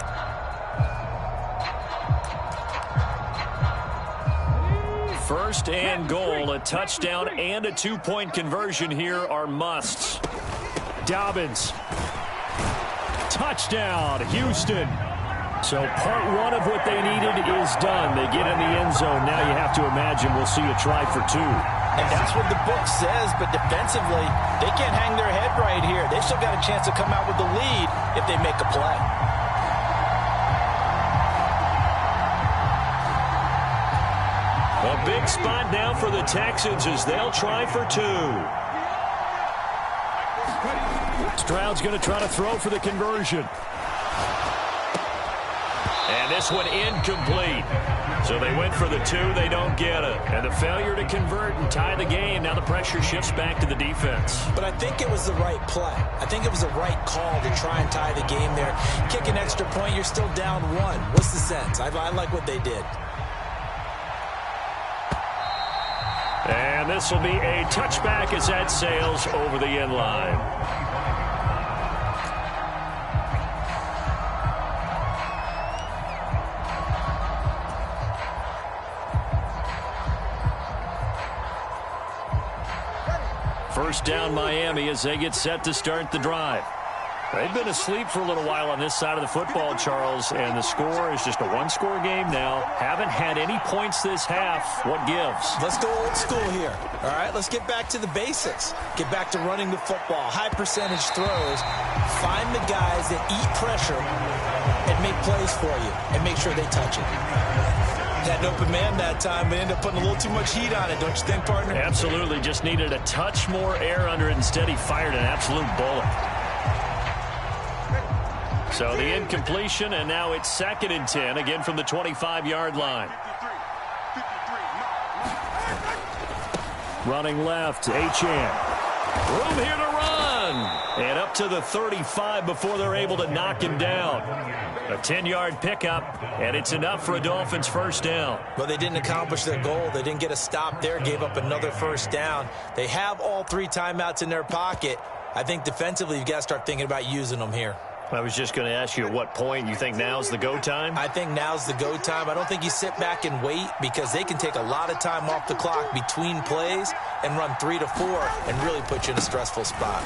First and goal, a touchdown and a 2-point conversion here are musts. Dobbins. Touchdown, Houston. So part 1 of what they needed is done. They get in the end zone. Now you have to imagine we'll see a try for 2. And that's what the book says, but defensively, they can't hang their head right here. They've still got a chance to come out with the lead if they make a play. A big spot now for the Texans as they'll try for 2. Stroud's going to try to throw for the conversion. And this one incomplete. So they went for the 2. They don't get it. And the failure to convert and tie the game. Now the pressure shifts back to the defense. But I think it was the right play. I think it was the right call to try and tie the game there. Kick an extra point, you're still down 1. What's the sense? I like what they did. And this will be a touchback as that sails over the end line. First down Miami as they get set to start the drive. They've been asleep for a little while on this side of the football, Charles, and the score is just a 1-score game now. Haven't had any points this half. What gives? Let's go old school here. All right, let's get back to the basics. Get back to running the football, high percentage throws. Find the guys that eat pressure and make plays for you and make sure they touch it. Had an open man that time, but ended up putting a little too much heat on it, don't you think, partner? Absolutely. Just needed a touch more air under it. Instead, he fired an absolute bullet. So the incompletion, and now it's 2nd and 10, again from the 25-yard line. Running left, Achane. Room here to run. And up to the 35 before they're able to knock him down. A 10-yard pickup, and it's enough for a Dolphins first down. Well, they didn't accomplish their goal. They didn't get a stop there, gave up another first down. They have all 3 timeouts in their pocket. I think defensively you've got to start thinking about using them here. I was just going to ask you at what point you think now's the go time? I think now's the go time. I don't think you sit back and wait because they can take a lot of time off the clock between plays and run 3 to 4 and really put you in a stressful spot.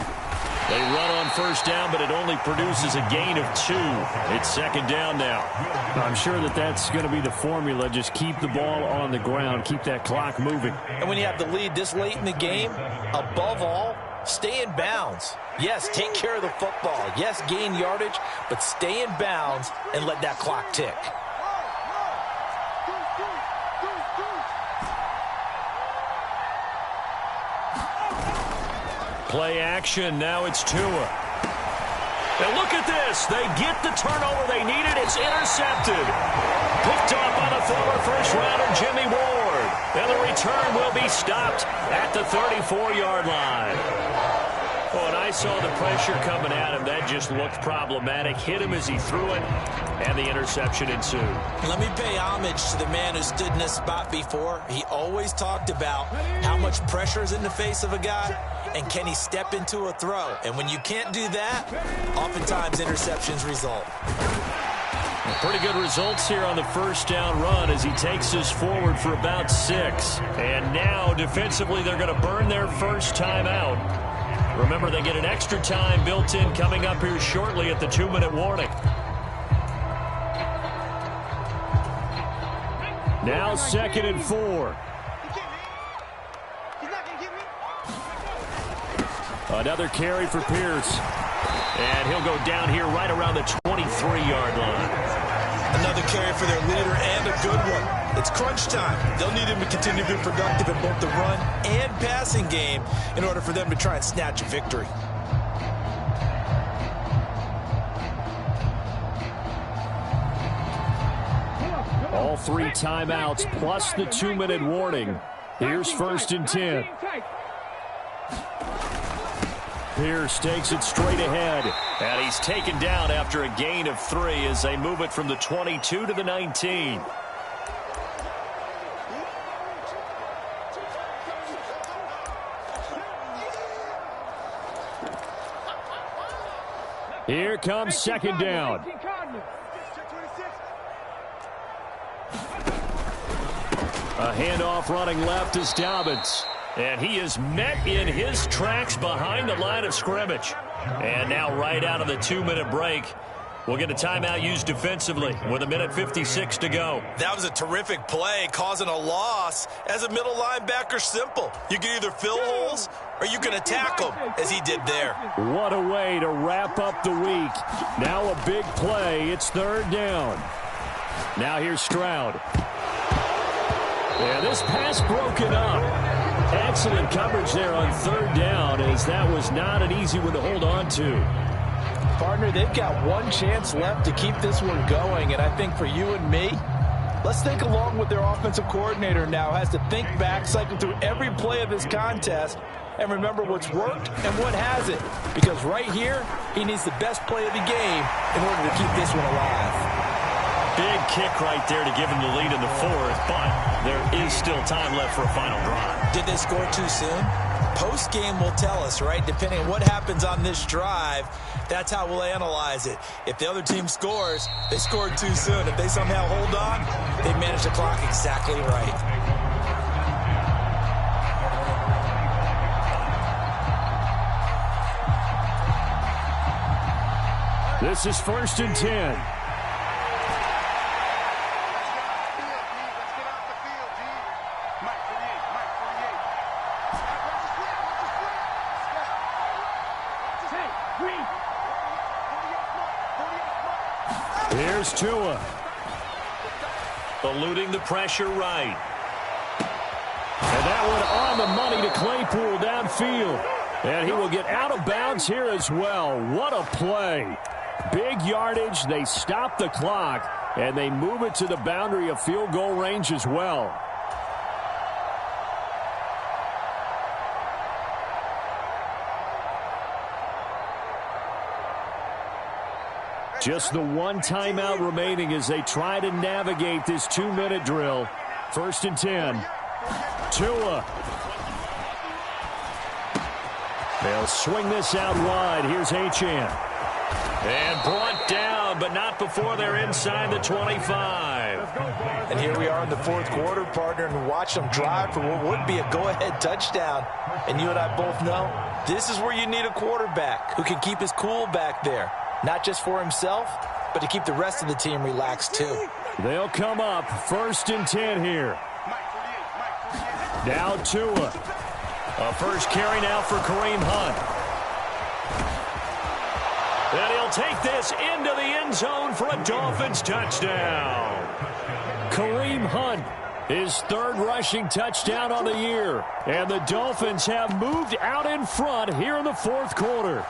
They run on first down, but it only produces a gain of 2. It's 2nd down now. I'm sure that's going to be the formula. Just keep the ball on the ground, keep that clock moving. And when you have the lead this late in the game, above all, stay in bounds. Yes, take care of the football. Yes, gain yardage, but stay in bounds and let that clock tick. Play action. Now it's Tua. And look at this. They get the turnover they needed. It's intercepted. Picked up on a former first-rounder, Jimmy Ward. And the return will be stopped at the 34-yard line. Oh, and I saw the pressure coming at him. That just looked problematic. Hit him as he threw it, and the interception ensued. Let me pay homage to the man who stood in this spot before. He always talked about how much pressure is in the face of a guy, and can he step into a throw. And when you can't do that, oftentimes interceptions result. Pretty good results here on the first down run as he takes us forward for about 6. And now, defensively, they're going to burn their first time out. Remember, they get an extra time built in coming up here shortly at the 2-minute warning. Now 2nd and 4. Another carry for Pierce. And he'll go down here right around the 23-yard line. Another carry for their leader and a good one. It's crunch time. They'll need him to continue to be productive in both the run and passing game in order for them to try and snatch a victory. All 3 timeouts plus the 2-minute warning. Here's 1st and 10. Pierce takes it straight ahead, and he's taken down after a gain of 3 as they move it from the 22 to the 19. Here comes 2nd down. A handoff running left is Dobbins. And he is met in his tracks behind the line of scrimmage. And now right out of the 2-minute break, we'll get a timeout used defensively with 1:56 to go. That was a terrific play, causing a loss. As a middle linebacker, simple. You can either fill holes or you can attack them, as he did there. What a way to wrap up the week. Now a big play. It's 3rd down. Now here's Stroud. And this pass broken up. Excellent coverage there on 3rd down, as that was not an easy one to hold on to. Partner, they've got one chance left to keep this one going, and I think for you and me, let's think along with their offensive coordinator now. Has to think back, cycle through every play of this contest, and remember what's worked and what hasn't. Because right here, he needs the best play of the game in order to keep this one alive. Big kick right there to give him the lead in the 4th, but there is still time left for a final drive. Did they score too soon? Post-game will tell us, right? Depending on what happens on this drive, that's how we'll analyze it. If the other team scores, they scored too soon. If they somehow hold on, they manage the clock exactly right. This is 1st and 10. Here's Tua. Eluding the pressure right. And that one on the money to Claypool downfield. And he will get out of bounds here as well. What a play. Big yardage. They stop the clock, and they move it to the boundary of field goal range as well. Just the one timeout remaining as they try to navigate this 2-minute drill. 1st and 10. Tua. They'll swing this out wide. Here's Achane. And brought down, but not before they're inside the 25. And here we are in the 4th quarter, partner, and watch them drive for what would be a go-ahead touchdown. And you and I both know this is where you need a quarterback who can keep his cool back there. Not just for himself, but to keep the rest of the team relaxed too. They'll come up 1st and 10 here. Now Tua. A first carry now for Kareem Hunt. And he'll take this into the end zone for a Dolphins touchdown. Kareem Hunt, His third rushing touchdown on the year. And the Dolphins have moved out in front here in the fourth quarter.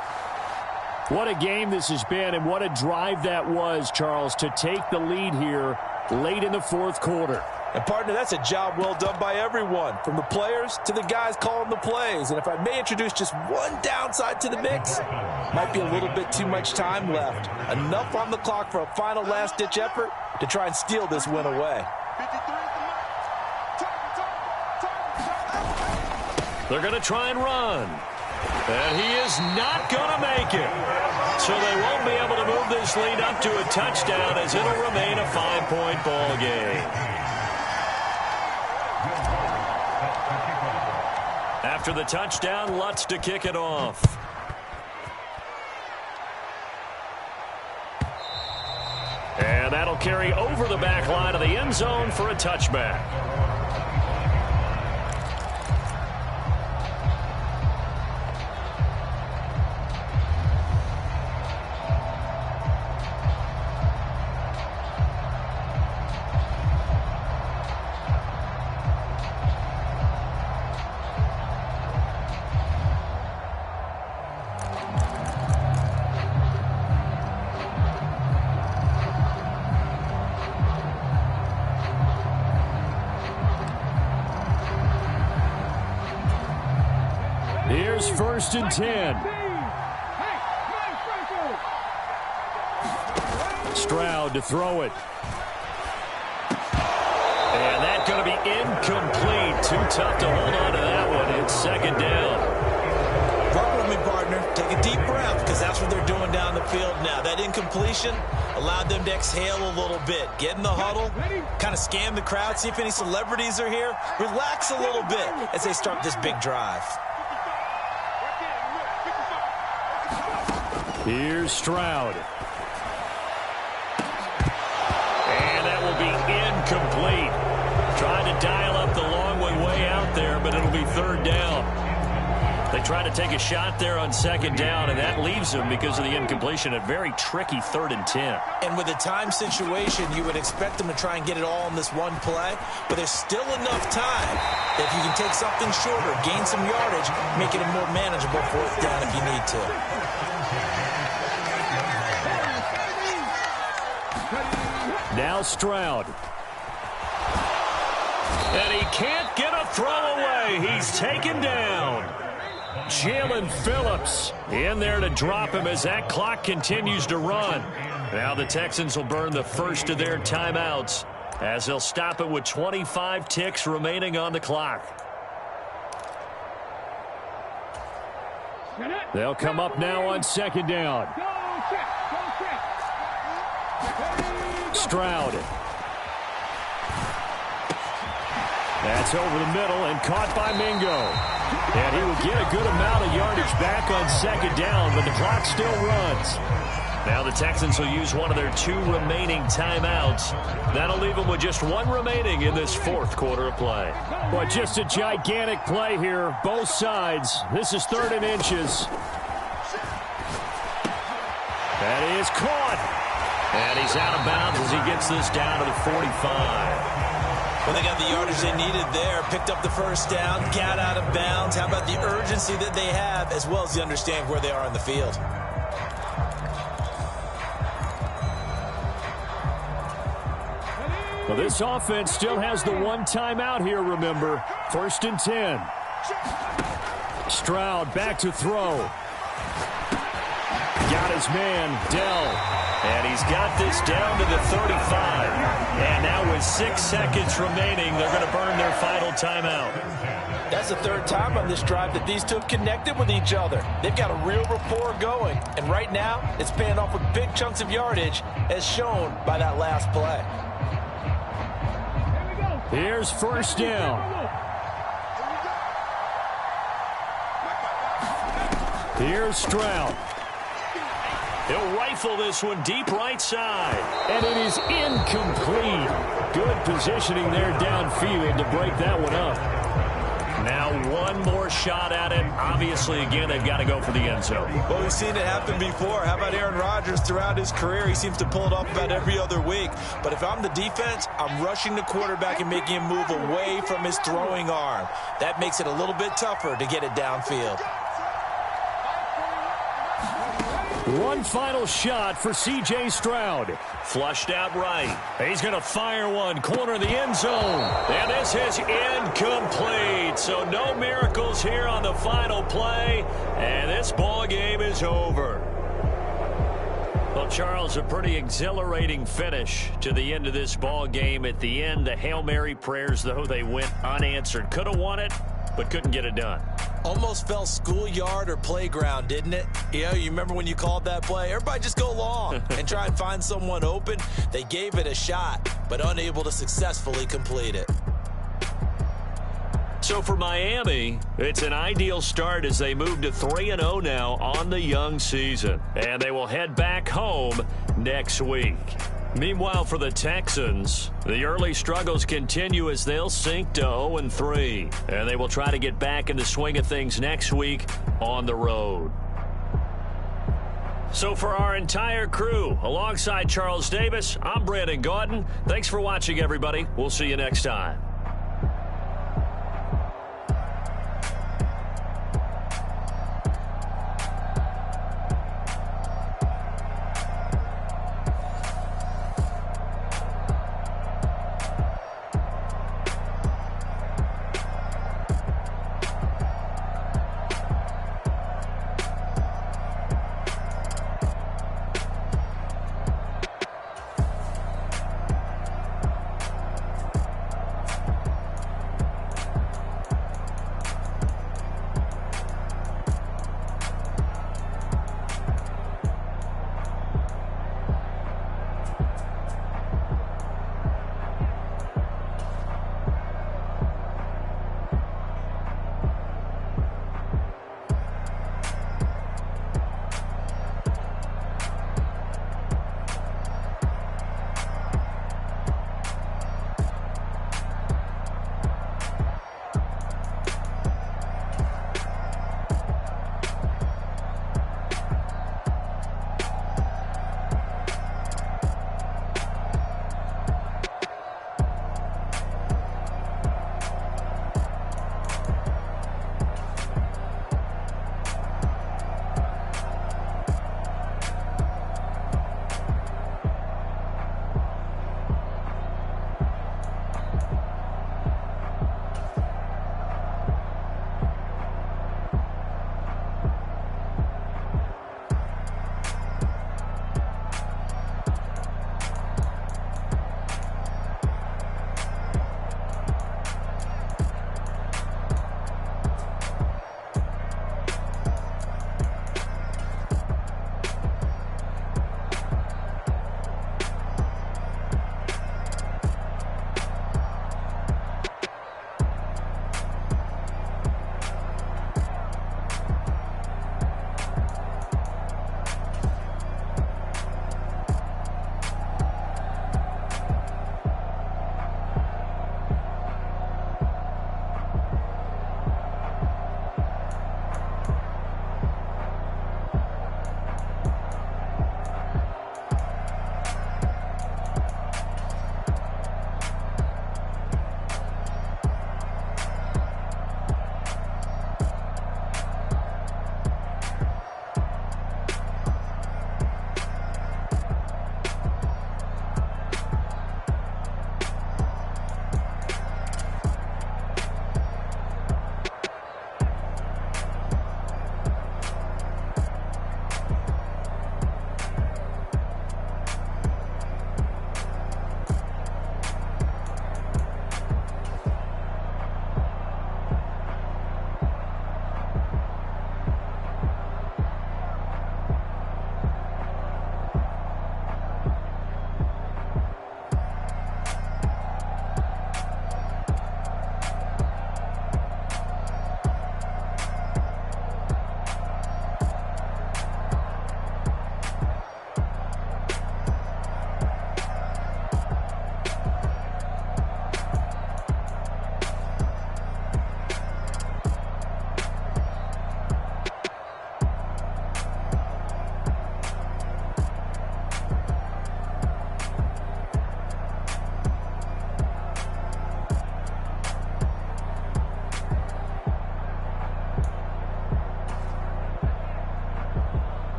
What a game this has been, and what a drive that was, Charles, to take the lead here late in the fourth quarter. And, partner, that's a job well done by everyone, from the players to the guys calling the plays. And if I may introduce just one downside to the mix, might be a little bit too much time left. Enough on the clock for a final last-ditch effort to try and steal this win away. They're going to try and run. And he is not going to make it. So they won't be able to move this lead up to a touchdown, as it'll remain a 5-point ball game. After the touchdown, Lutz to kick it off. And that'll carry over the back line of the end zone for a touchback. Here's 1st and 10. Stroud to throw it. And that's going to be incomplete. Too tough to hold on to that one. It's 2nd down. Work with me, partner. Take a deep breath, because that's what they're doing down the field now. That incompletion allowed them to exhale a little bit. Get in the huddle, kind of scan the crowd, see if any celebrities are here. Relax a little bit as they start this big drive. Here's Stroud. And that will be incomplete. Trying to dial up the long one way out there, but it'll be 3rd down. They try to take a shot there on 2nd down, and that leaves them, because of the incompletion, a very tricky 3rd and 10. And with a time situation, you would expect them to try and get it all in this one play, but there's still enough time that if you can take something shorter, gain some yardage, make it a more manageable 4th down if you need to. Now Stroud. And he can't get a throw away. He's taken down. Jalen Phillips in there to drop him as that clock continues to run. Now the Texans will burn the first of their timeouts, as they'll stop it with 25 ticks remaining on the clock. They'll come up now on 2nd down. Stroud. That's over the middle and caught by Mingo. And he will get a good amount of yardage back on 2nd down, but the clock still runs. Now the Texans will use one of their 2 remaining timeouts. That'll leave them with just 1 remaining in this 4th quarter of play. Well, just a gigantic play here, both sides. This is 3rd and inches. That is caught. And he's out of bounds as he gets this down to the 45. Well, they got the yardage they needed there, picked up the 1st down, got out of bounds. How about the urgency that they have, as well as the understanding where they are in the field? Well, this offense still has the 1 timeout here, remember. 1st and 10. Stroud back to throw. Got his man, Dell. And he's got this down to the 35. And now with 6 seconds remaining, they're going to burn their final timeout. That's the 3rd time on this drive that these 2 have connected with each other. They've got a real rapport going. And right now, it's paying off with big chunks of yardage, as shown by that last play. Here's 1st down. Here's Stroud. He'll rifle this one deep right side. And it is incomplete. Good positioning there downfield to break that one up. Now one more shot at it. Obviously, again, they've got to go for the end zone. Well, we've seen it happen before. How about Aaron Rodgers throughout his career? He seems to pull it off about every other week. But if I'm the defense, I'm rushing the quarterback and making him move away from his throwing arm. That makes it a little bit tougher to get it downfield. One final shot for C.J. Stroud. Flushed out right. He's going to fire one. Corner of the end zone. And this is incomplete. So no miracles here on the final play. And this ball game is over. Well, Charles, a pretty exhilarating finish to the end of this ball game. At the end, the Hail Mary prayers, though, they went unanswered. Could have won it, but couldn't get it done. Almost felt schoolyard or playground, didn't it? You remember when you called that play? Everybody just go long and try and find someone open. They gave it a shot, but unable to successfully complete it. So for Miami, it's an ideal start as they move to 3-0 now on the young season. And they will head back home next week. Meanwhile, for the Texans, the early struggles continue as they'll sink to 0-3. And they will try to get back in the swing of things next week on the road. So for our entire crew, alongside Charles Davis, I'm Brandon Gaudin. Thanks for watching, everybody. We'll see you next time.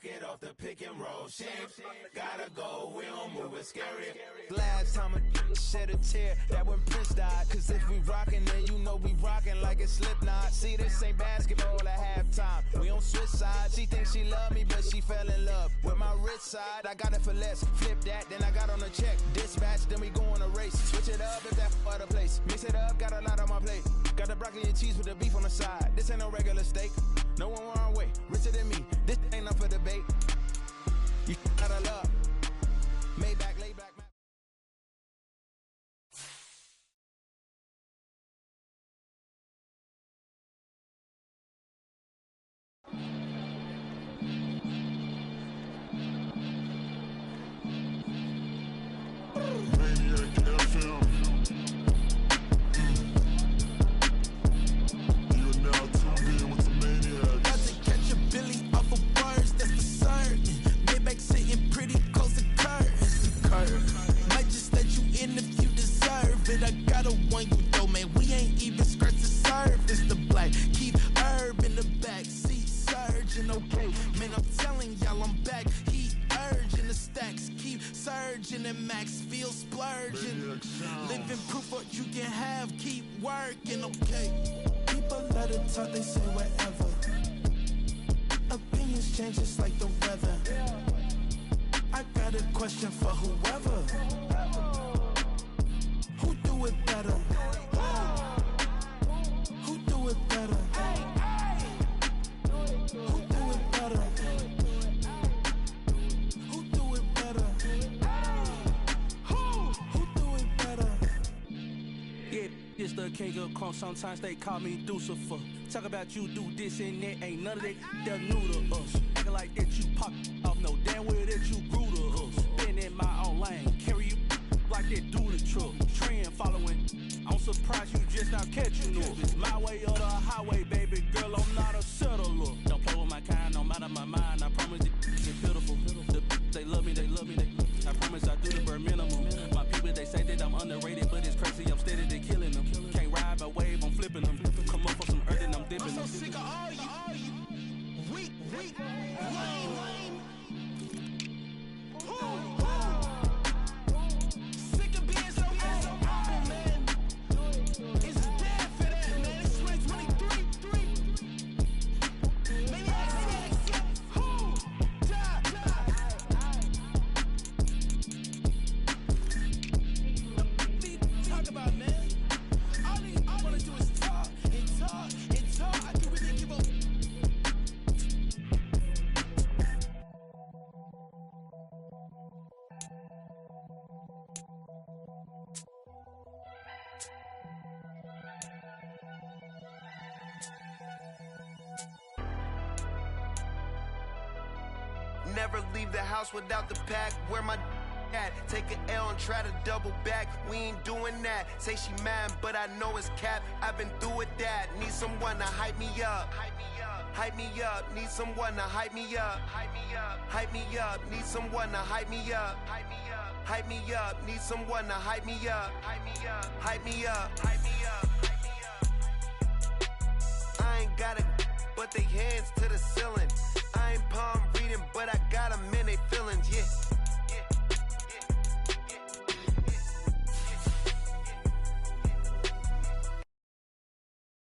it off the pick and roll. Shame, gotta go, we don't move, it's scary. Last time a shed a tear, that when Prince died. Cause if we rockin', then you know we rockin' like it's Slipknot. See, this ain't basketball at halftime. We on switch sides. She thinks she love me, but she fell in love with my rich side. I got it for less. Flip that, then I got on a check. Dispatch, then we go on a race. Switch it up if that other place. Mix it up, got a lot on my plate. Got the broccoli and cheese with the beef on the side. This ain't no regular steak. No one wrong way, richer than me. This ain't up for debate. You gotta love. Maybach, lay back. Living proof what you can have, keep working, okay. People let it talk, they say whatever. Opinions change just like the weather. I got a question for whoever. Who do it better? Who do it better? Who do it better? Who do it better? It's the king of crunk, sometimes they call me Lucifer. Talk about you do this and that, ain't none of that, they're new to us. Acting like that you pop off, no damn well that you grew to us. Been in my own lane, carry you like that do the truck. Trend following, I'm surprised you just now catching up. It's my way or the highway, baby girl, I'm not a settler. Don't play with my kind, no matter my mind, I promise it's pitiful. They love me, I promise I do the bare minimum. My people, they say that I'm underrated, but it's crazy, I'm steady, they killing them. Can't ride my wave, I'm flipping them. Come up for some earth and I'm dipping them. I'm so sick of all you weak, lame. Sick of being so humble, man. It's dead for that, man. It's 2023. Maniacs. Talk about, man. All I wanna do is talk and talk and talk. I can really give up. Never leave the house without the pack. Where my at? Take an L and try to double back. We ain't doing that. Say she mad, but I know it's cap. I've been through with that. Need someone to hype me up. Hype me up. Need someone to hype me up. Hype me up. Need someone to hype me up. Hype me up. Need someone to hype me up. Hype me up. I ain't got it, but they hands to the ceiling.